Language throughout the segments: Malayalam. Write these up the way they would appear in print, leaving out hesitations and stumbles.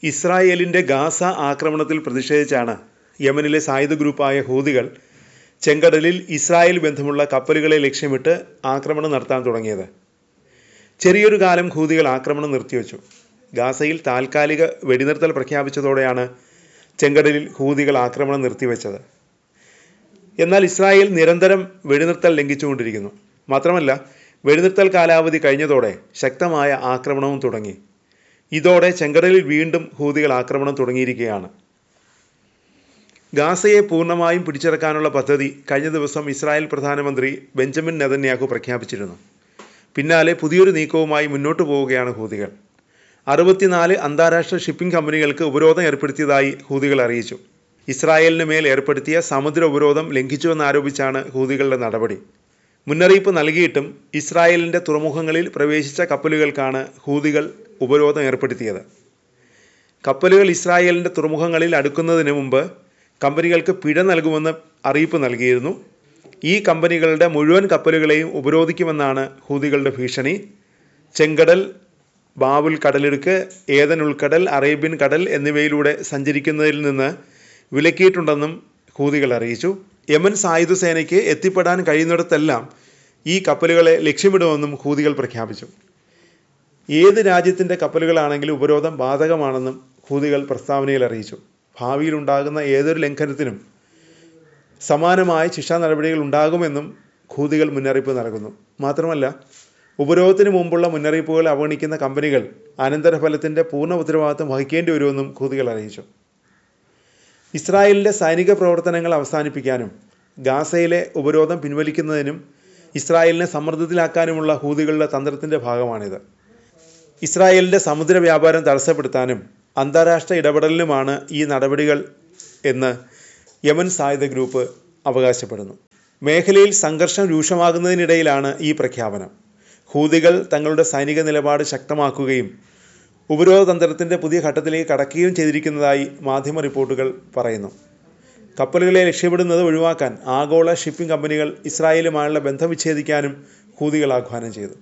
ഇസ്രായേലിൻ്റെ ഗാസ ആക്രമണത്തിൽ പ്രതിഷേധിച്ചാണ് യമനിലെ സായുധ ഗ്രൂപ്പായ ഹൂതികൾ ചെങ്കടലിൽ ഇസ്രായേൽ ബന്ധമുള്ള കപ്പലുകളെ ലക്ഷ്യമിട്ട് ആക്രമണം നടത്താൻ തുടങ്ങിയത്. ചെറിയൊരു കാലം ഹൂതികൾ ആക്രമണം നിർത്തിവെച്ചു. ഗാസയിൽ താൽക്കാലിക വെടിനിർത്തൽ പ്രഖ്യാപിച്ചതോടെയാണ് ചെങ്കടലിൽ ഹൂതികൾ ആക്രമണം നിർത്തിവെച്ചത്. എന്നാൽ ഇസ്രായേൽ നിരന്തരം വെടിനിർത്തൽ ലംഘിച്ചുകൊണ്ടിരിക്കുന്നു. മാത്രമല്ല, വെടിനിർത്തൽ കാലാവധി കഴിഞ്ഞതോടെ ശക്തമായ ആക്രമണവും തുടങ്ങി. ഇതോടെ ചെങ്കടലിൽ വീണ്ടും ഹൂതികൾ ആക്രമണം തുടങ്ങിയിരിക്കുകയാണ്. ഗാസയെ പൂർണ്ണമായും പിടിച്ചെടുക്കാനുള്ള പദ്ധതി കഴിഞ്ഞ ദിവസം ഇസ്രായേൽ പ്രധാനമന്ത്രി ബെഞ്ചമിൻ നെതന്യാഹു പ്രഖ്യാപിച്ചിരുന്നു. പിന്നാലെ പുതിയൊരു നീക്കവുമായി മുന്നോട്ട് പോവുകയാണ് ഹൂതികൾ. 64 അന്താരാഷ്ട്ര ഷിപ്പിംഗ് കമ്പനികൾക്ക് ഉപരോധം ഏർപ്പെടുത്തിയതായി ഹൂതികൾ അറിയിച്ചു. ഇസ്രായേലിന് മേൽ ഏർപ്പെടുത്തിയ സമുദ്ര ഉപരോധം ലംഘിച്ചുവെന്നാരോപിച്ചാണ് ഹൂതികളുടെ നടപടി. മുന്നറിയിപ്പ് നൽകിയിട്ടും ഇസ്രായേലിൻ്റെ തുറമുഖങ്ങളിൽ പ്രവേശിച്ച കപ്പലുകൾക്കാണ് ഹൂതികൾ ഉപരോധം ഏർപ്പെടുത്തിയത്. കപ്പലുകൾ ഇസ്രായേലിൻ്റെ തുറമുഖങ്ങളിൽ അടുക്കുന്നതിന് മുമ്പ് കമ്പനികൾക്ക് പിഴ നൽകുമെന്ന് അറിയിപ്പ് നൽകിയിരുന്നു. ഈ കമ്പനികളുടെ മുഴുവൻ കപ്പലുകളെയും ഉപരോധിക്കുമെന്നാണ് ഹൂതികളുടെ ഭീഷണി. ചെങ്കടൽ, ബാബുൽ കടലിടുക്ക്, ഏദൻ ഉൾക്കടൽ, അറേബ്യൻ കടൽ എന്നിവയിലൂടെ സഞ്ചരിക്കുന്നതിൽ നിന്ന് വിലക്കിയിട്ടുണ്ടെന്നും ഹൂതികൾ അറിയിച്ചു. യമൻ സായുധ സേനയ്ക്ക് എത്തിപ്പെടാൻ കഴിയുന്നിടത്തെല്ലാം ഈ കപ്പലുകളെ ലക്ഷ്യമിടുമെന്നും ഹൂതികൾ പ്രഖ്യാപിച്ചു. ഏത് രാജ്യത്തിൻ്റെ കപ്പലുകളാണെങ്കിലും ഉപരോധം ബാധകമാണെന്നും ഹൂതികൾ പ്രസ്താവനയിൽ അറിയിച്ചു. ഭാവിയിലുണ്ടാകുന്ന ഏതൊരു ലംഘനത്തിനും സമാനമായ ശിക്ഷാ നടപടികൾ ഉണ്ടാകുമെന്നും ഹൂതികൾ മുന്നറിയിപ്പ് നൽകുന്നു. മാത്രമല്ല, ഉപരോധത്തിന് മുമ്പുള്ള മുന്നറിയിപ്പുകൾ അവഗണിക്കുന്ന കമ്പനികൾ അനന്തരഫലത്തിൻ്റെ പൂർണ്ണ ഉത്തരവാദിത്വം വഹിക്കേണ്ടി വരുമെന്നും ഹൂതികൾ അറിയിച്ചു. ഇസ്രായേലിൻ്റെ സൈനിക പ്രവർത്തനങ്ങൾ അവസാനിപ്പിക്കാനും ഗാസയിലെ ഉപരോധം പിൻവലിക്കുന്നതിനും ഇസ്രായേലിനെ സമ്മർദ്ദത്തിലാക്കാനുമുള്ള ഹൂതികളുടെ തന്ത്രത്തിൻ്റെ ഭാഗമാണിത്. ഇസ്രായേലിൻ്റെ സമുദ്ര വ്യാപാരം തടസ്സപ്പെടുത്താനും അന്താരാഷ്ട്ര ഇടപെടലിനുമാണ് ഈ നടപടികൾ എന്ന് യമൻ സായുധ ഗ്രൂപ്പ് അവകാശപ്പെടുന്നു. മേഖലയിൽ സംഘർഷം രൂക്ഷമാകുന്നതിനിടയിലാണ് ഈ പ്രഖ്യാപനം. ഹൂതികൾ തങ്ങളുടെ സൈനിക നിലപാട് ശക്തമാക്കുകയും ഉപരോധ തന്ത്രത്തിൻ്റെ പുതിയ ഘട്ടത്തിലേക്ക് കടക്കുകയും ചെയ്തിരിക്കുന്നതായി മാധ്യമ റിപ്പോർട്ടുകൾ പറയുന്നു. കപ്പലുകളെ ലക്ഷ്യമിടുന്നത് ഒഴിവാക്കാൻ ആഗോള ഷിപ്പിംഗ് കമ്പനികൾ ഇസ്രായേലുമായുള്ള ബന്ധം വിച്ഛേദിക്കാനും ഹൂതികൾ ആഹ്വാനം ചെയ്തു.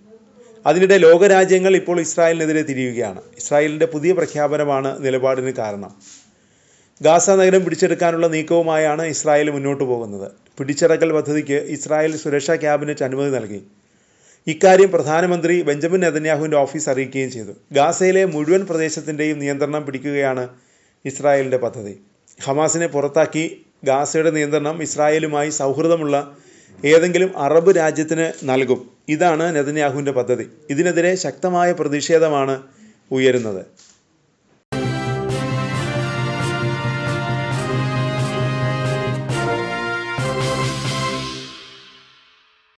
അതിനിടെ ലോകരാജ്യങ്ങൾ ഇപ്പോൾ ഇസ്രായേലിനെതിരെ തിരിയുകയാണ്. ഇസ്രായേലിൻ്റെ പുതിയ പ്രഖ്യാപനമാണ് നിലപാടിന് കാരണം. ഗാസ നഗരം പിടിച്ചെടുക്കാനുള്ള നീക്കവുമായാണ് ഇസ്രായേൽ മുന്നോട്ട് പോകുന്നത്. പിടിച്ചടക്കൽ പദ്ധതിക്ക് ഇസ്രായേൽ സുരക്ഷാ ക്യാബിനറ്റ് അനുമതി നൽകി. ഇക്കാര്യം പ്രധാനമന്ത്രി ബെഞ്ചമിൻ നെതന്യാഹുവിൻ്റെ ഓഫീസ് അറിയിക്കുകയും ചെയ്തു. ഗാസയിലെ മുഴുവൻ പ്രദേശത്തിൻ്റെയും നിയന്ത്രണം പിടിക്കുകയാണ് ഇസ്രായേലിൻ്റെ പദ്ധതി. ഹമാസിനെ പുറത്താക്കി ഗാസയുടെ നിയന്ത്രണം ഇസ്രായേലുമായി സൗഹൃദമുള്ള ഏതെങ്കിലും അറബ് രാജ്യത്തിന് നൽകും. ഇതാണ് നെതന്യാഹുവിൻ്റെ പദ്ധതി. ഇതിനെതിരെ ശക്തമായ പ്രതിഷേധമാണ് ഉയരുന്നത്.